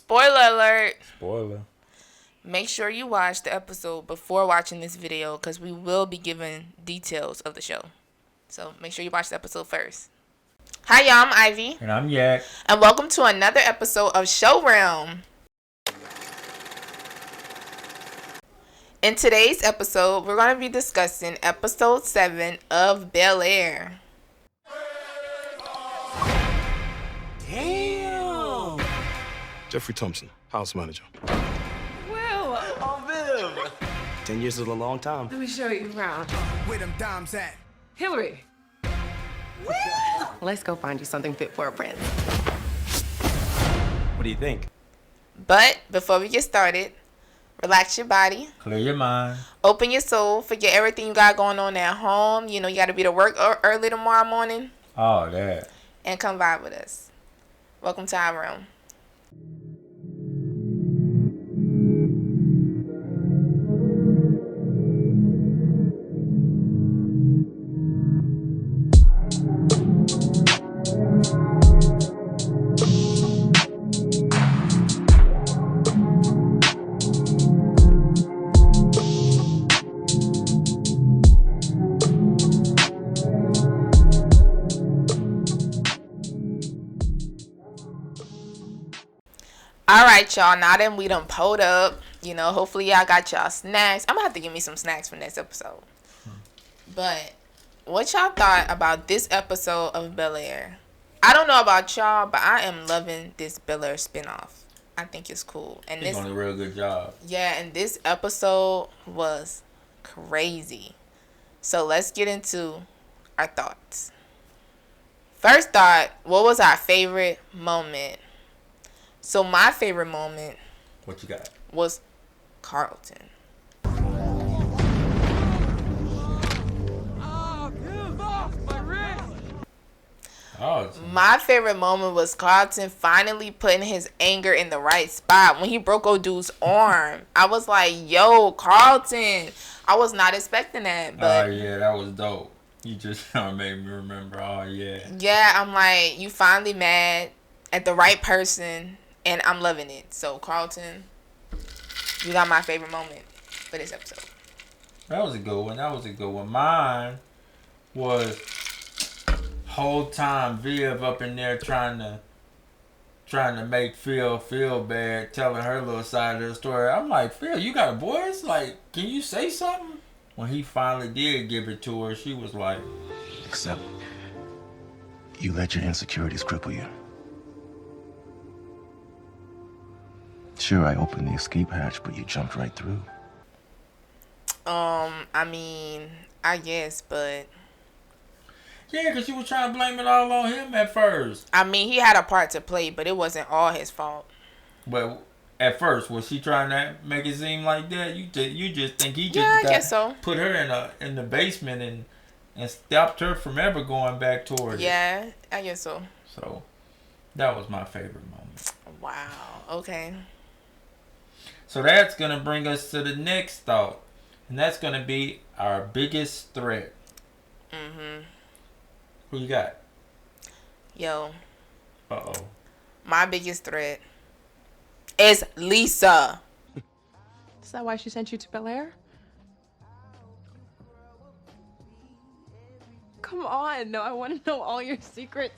Spoiler alert. Spoiler. Make sure you watch the episode before watching this video because we will be giving details of the show. So make sure you watch the episode first. Hi, y'all. I'm Ivy. And I'm Yak. And welcome to another episode of Show Realm. In today's episode, we're going to be discussing episode 7 of Bel-Air. Damn! Jeffrey Thompson, house manager. Will! Oh, Viv! 10 years is a long time. Let me show you around. Where them dimes at? Hillary! Will! Let's go find you something fit for a prince. What do you think? But before we get started, relax your body. Clear your mind. Open your soul. Forget everything you got going on at home. You know, you got to be to work early tomorrow morning. Oh, that. And come vibe with us. Welcome to our room. Alright, y'all. Now that we done pulled up, you know, hopefully y'all got y'all snacks. I'm gonna have to give me some snacks for next episode. But what y'all thought about this episode of Bel-Air? I don't know about y'all, but I am loving this Bel-Air spinoff. I think it's cool. And He's this doing a real good job. Yeah, and this episode was crazy. So let's get into our thoughts. First thought, what was our favorite moment? So my favorite moment What you got? was Carlton. Oh, My favorite moment was Carlton finally putting his anger in the right spot when he broke old dude's arm. I was like, yo, Carlton. I was not expecting that. But yeah, that was dope. You just made me remember. Oh, yeah. yeah, I'm like, you finally mad at the right person, and I'm loving it. So, Carlton, you got my favorite moment for this episode. That was a good one. Mine was whole time Viv up in there trying to make Phil feel bad, telling her little side of the story. I'm like, Phil, you got a voice? Like, can you say something? When he finally did give it to her, she was like, Except you let your insecurities cripple you. Sure, I opened the escape hatch, but you jumped right through. I mean, I guess, but yeah, because she was trying to blame it all on him at first. I mean, he had a part to play, but it wasn't all his fault. But at first, was she trying to make it seem like that? You just think he just I guess so. Put her in the basement and stopped her from ever going back toward it. Yeah, I guess so. So that was my favorite moment. Wow. Okay. So that's gonna bring us to the next thought, and that's gonna be our biggest threat. Who you got? Yo, Uh-oh. my biggest threat is Lisa. Is that why she sent you to Bel-Air? Come on, no, I want to know all your secrets.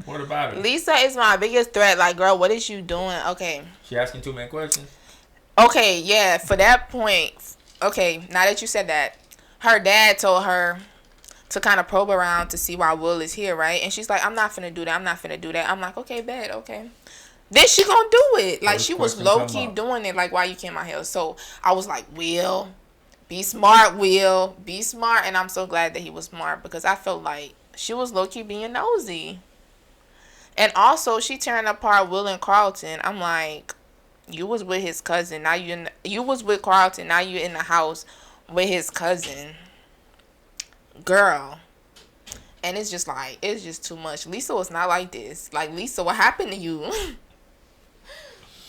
What about her? Lisa is my biggest threat. Like, girl, what is you doing? Okay. She asking too many questions? Okay, yeah, for that point. Okay, now that you said that, her dad told her to kind of probe around to see why Will is here, right? And she's like, I'm not finna do that. I'm like, okay, bet, okay. Then she gonna do it. Like, she was low-key doing it, like, why you came out here? So, I was like, Will, be smart, Will. Be smart. And I'm so glad that he was smart because I felt like she was low-key being nosy. And also, she tearing apart Will and Carlton. I'm like, you was with his cousin. Now you was with Carlton. Now you in the house with his cousin. Girl. And it's just like, it's just too much. Lisa was not like this. Like, Lisa, what happened to you?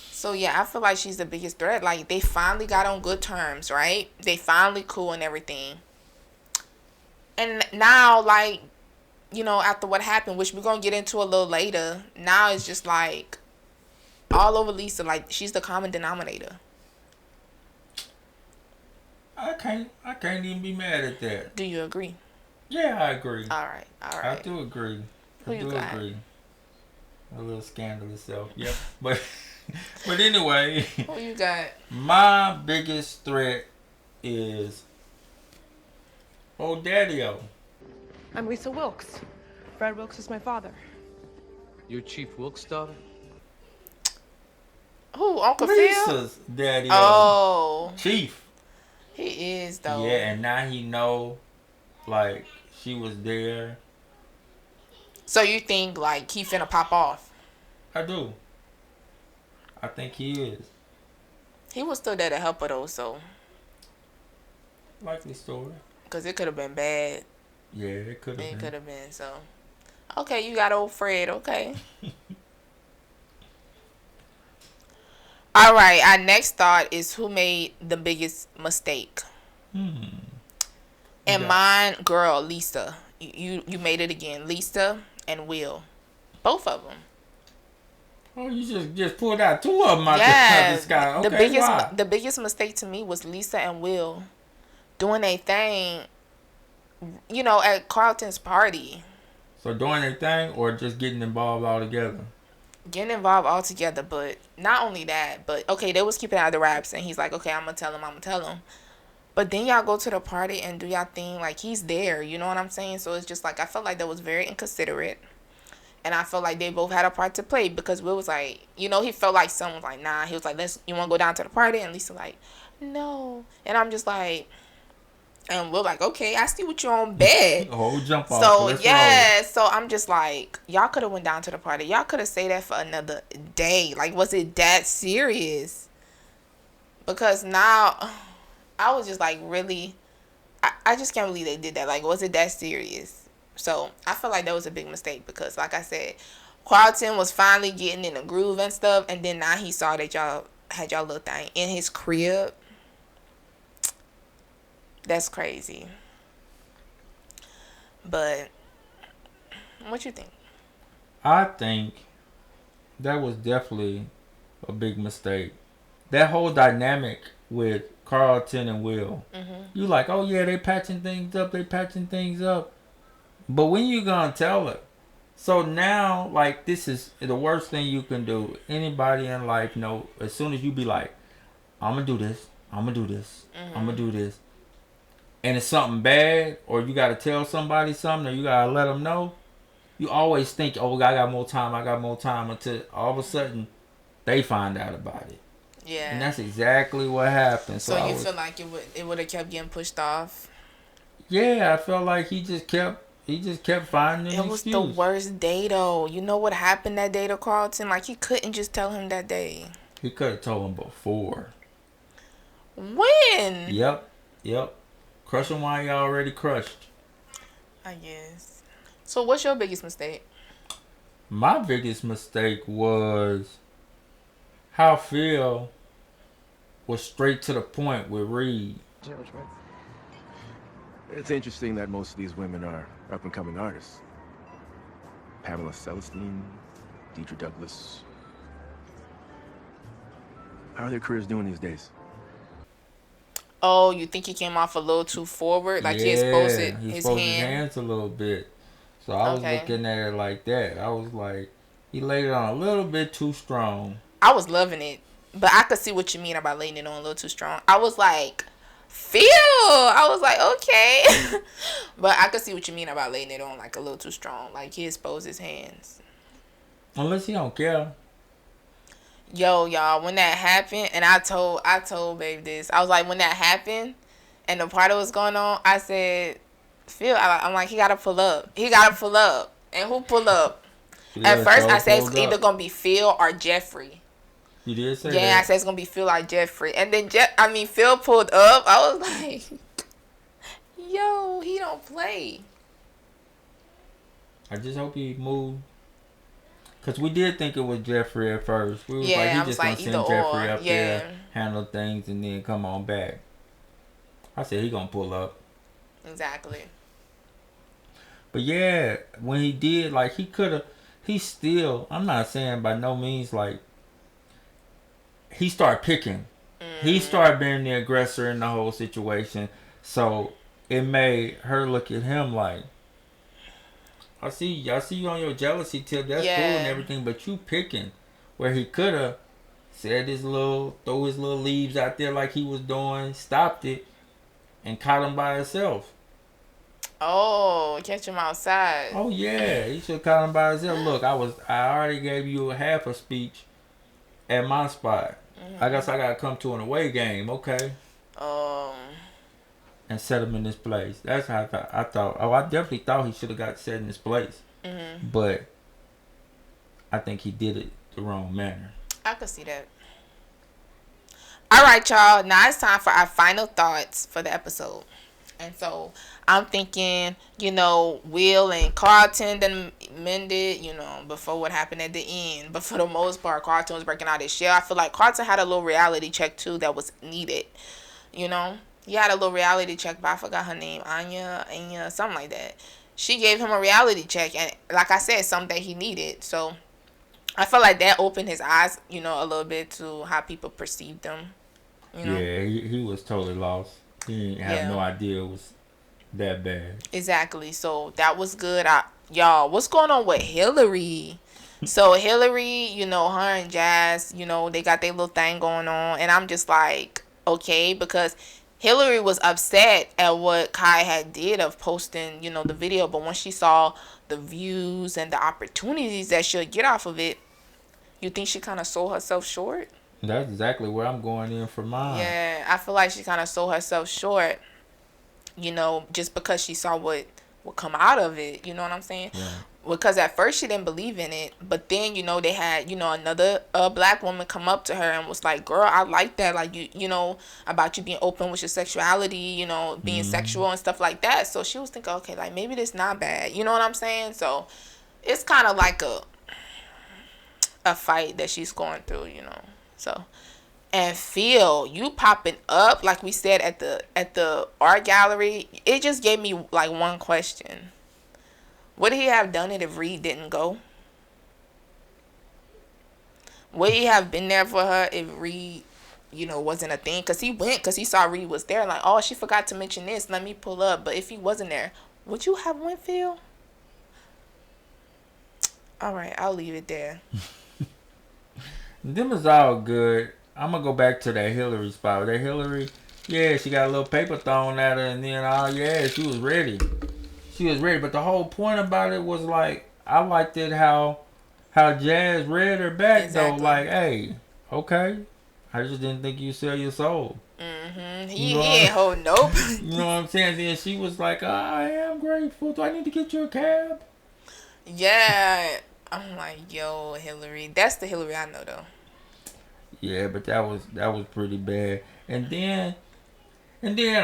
So, yeah, I feel like she's the biggest threat. Like, they finally got on good terms, right? They finally cool and everything. And now, like, you know, after what happened, which we're going to get into a little later, now it's just like, all over Lisa. Like, she's the common denominator. I can't even be mad at that. Do you agree? Yeah, I agree. All right. I do agree. Who you got? Agree. A little scandalous self. Yep. But anyway. Who you got? My biggest threat is old Daddy-O. I'm Lisa Wilkes. Fred Wilkes is my father. You're Chief Wilkes' daughter? Who? Uncle Phil? Lisa's Daddy-O. Oh. Chief. He is, though. Yeah, and now he know, like, she was there. So you think, like, he finna pop off? I do. I think he is. He was still there to help her, though, so. Likely story. Because it could have been bad. Yeah, it could have been. It could have been, so. Okay, you got old Fred, okay. All right, our next thought is who made the biggest mistake. And mine, girl, Lisa. You made it again. Lisa and Will. Both of them. Oh, you just pulled out two of them out Yeah, the sky. Okay, the biggest mistake to me was Lisa and Will doing a thing, you know, at Carlton's party. So doing their thing or just getting involved altogether? Getting involved all together, but not only that, but okay, they was keeping out the raps, and he's like, okay, I'm gonna tell him. But then y'all go to the party and do y'all thing like he's there, you know what I'm saying? So it's just like, I felt like that was very inconsiderate. And I felt like they both had a part to play because Will was like, you know, he felt like someone was like, nah. He was like, you want to go down to the party? And Lisa like, no. And I'm just like, and Will like, okay, I see what you're on bed. Oh, jump off. So, Let's yeah. roll. So I'm just like, y'all could have went down to the party. Y'all could have stayed there for another day. Like, was it that serious? Because now, I was just like, really? I just can't believe they did that. Like, was it that serious? So I feel like that was a big mistake because, like I said, Carlton was finally getting in the groove and stuff, and then now he saw that y'all had y'all little thing in his crib. That's crazy. But what you think? I think that was definitely a big mistake. That whole dynamic with Carlton and Will. You like, oh yeah, they patching things up. But when you gonna tell her? So now, like, this is the worst thing you can do. Anybody in life know, as soon as you be like, I'm gonna do this, I'm gonna do this, and it's something bad, or you gotta tell somebody something, or you gotta let them know, you always think, oh, I got more time, until all of a sudden, they find out about it. Yeah. And that's exactly what happened. So you feel like it would have kept getting pushed off? Yeah, I felt like he just kept finding an excuse. It was the worst day, though. You know what happened that day to Carlton? Like, he couldn't just tell him that day. He could have told him before. When? Yep. Crush him while you already crushed. I guess. So what's your biggest mistake? My biggest mistake was how Phil was straight to the point with Reed. It's interesting that most of these women are up-and-coming artists. Pamela Celestine, Deidre Douglas. How are their careers doing these days? Oh, you think he came off a little too forward? Like, he exposed his hands a little bit. So I was looking at it like that. I was like, he laid it on a little bit too strong. I was loving it. But I could see what you mean about laying it on a little too strong. I was like, Phil! I was like, okay. But I could see what you mean about laying it on like a little too strong. Like, he exposed his hands. Unless he don't care. Yo, y'all, when that happened, and I told babe this. I was like, when that happened and the party was going on, I said, Phil, I'm like, he gotta pull up. And who pull up? Yeah, At first, so I said it's pulled up. either gonna be Phil or Jeffrey. You did say that? Yeah, I said it's gonna be Phil or Jeffrey. And then Phil pulled up. I was like, yo, he don't play. I just hope he moved. Because we did think it was Jeffrey at first. We was Yeah, like, I he was just like, gonna send either Jeffrey or. up there, handle things, and then come on back. I said he gonna pull up. Exactly. But yeah, when he did, like, he could have, he still, I'm not saying by no means, like, he started picking. He started being the aggressor in the whole situation. So it made her look at him like, I see you on your jealousy tip. That's cool and everything, but you picking where he could have said throw his little leaves out there like he was doing, stopped it, and caught him by himself. Oh, catch him outside. Oh yeah, he should have caught him by himself. Look, I already gave you a half a speech at my spot. I guess I gotta come to an away game, okay? And set him in this place. That's how I thought. Oh, I definitely thought he should have got set in this place. But I think he did it the wrong manner. I could see that. All right, y'all. Now it's time for our final thoughts for the episode. And so I'm thinking, Will and Carlton then mended, before what happened at the end. But for the most part, Carlton was breaking out his shell. I feel like Carlton had a little reality check too that was needed. He had a little reality check, but I forgot her name, Anya, something like that. She gave him a reality check, and like I said, something that he needed. So I feel like that opened his eyes, a little bit to how people perceived him. Yeah, he was totally lost. He didn't have no idea it was that bad. Exactly. So that was good. Y'all, what's going on with Hillary? So Hillary, her and Jazz, they got their little thing going on, and I'm just like, okay, because Hillary was upset at what Kai had did of posting, the video. But when she saw the views and the opportunities that she'll get off of it, you think she kind of sold herself short? That's exactly where I'm going in for mine. Yeah, I feel like she kind of sold herself short, just because she saw what would come out of it. You know what I'm saying? Yeah. Because at first she didn't believe in it, but then they had another black woman come up to her and was like, "Girl, I like that, like about you being open with your sexuality, being sexual and stuff like that." So she was thinking, okay, like maybe this not bad. You know what I'm saying? So it's kind of like a fight that she's going through, So and Phil, you popping up like we said at the art gallery, it just gave me like one question. Would he have done it if Reed didn't go? Would he have been there for her if Reed, wasn't a thing? Because he went because he saw Reed was there. Like, oh, she forgot to mention this. Let me pull up. But if he wasn't there, would you have went, Phil? All right, I'll leave it there. Them is all good. I'm going to go back to that Hillary spot. That Hillary, yeah, she got a little paper thrown at her. And then, she was ready. She was ready, but the whole point about it was like, I liked it how Jazz read her back. Exactly. Though, like, hey, okay, I just didn't think you sell your soul. He ain't hold nope. You know what I'm saying? Then she was like, I am grateful. Do I need to get you a cab? Yeah, I'm like, yo, Hillary. That's the Hillary I know though. Yeah, but that was pretty bad. And then,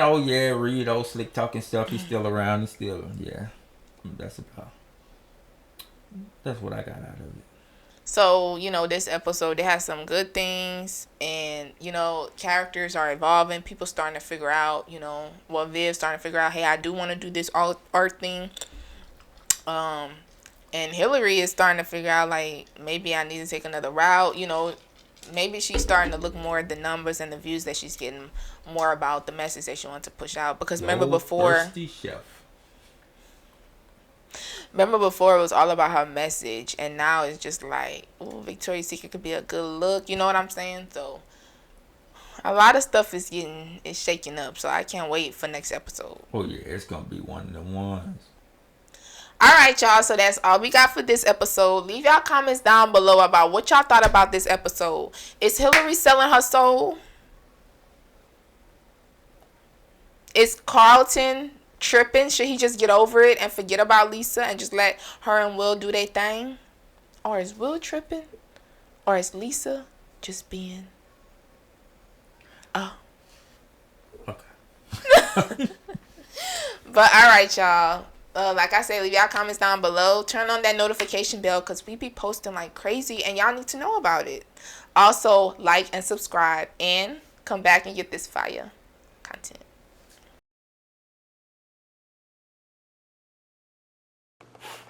oh yeah, Reed, old slick talking stuff. He's still around. He's still, yeah. That's what I got out of it. So, this episode, it has some good things. And, characters are evolving. People starting to figure out, Viv's starting to figure out, hey, I do want to do this art thing. And Hillary is starting to figure out, like, maybe I need to take another route. Maybe she's starting to look more at the numbers and the views that she's getting, more about the message that she wants to push out. Because remember before it was all about her message, and now it's just like, oh, Victoria's Secret could be a good look. You know what I'm saying? So a lot of stuff is shaking up. So I can't wait for next episode. Oh yeah, it's gonna be one of the ones. All right, y'all. So that's all we got for this episode. Leave y'all comments down below about what y'all thought about this episode. Is Hillary selling her soul? Is Carlton tripping? Should he just get over it and forget about Lisa and just let her and Will do their thing? Or is Will tripping? Or is Lisa just being... Oh. Okay. But all right, y'all. Like I said, leave y'all comments down below. Turn on that notification bell because we be posting like crazy and y'all need to know about it. Also, like and subscribe and come back and get this fire content.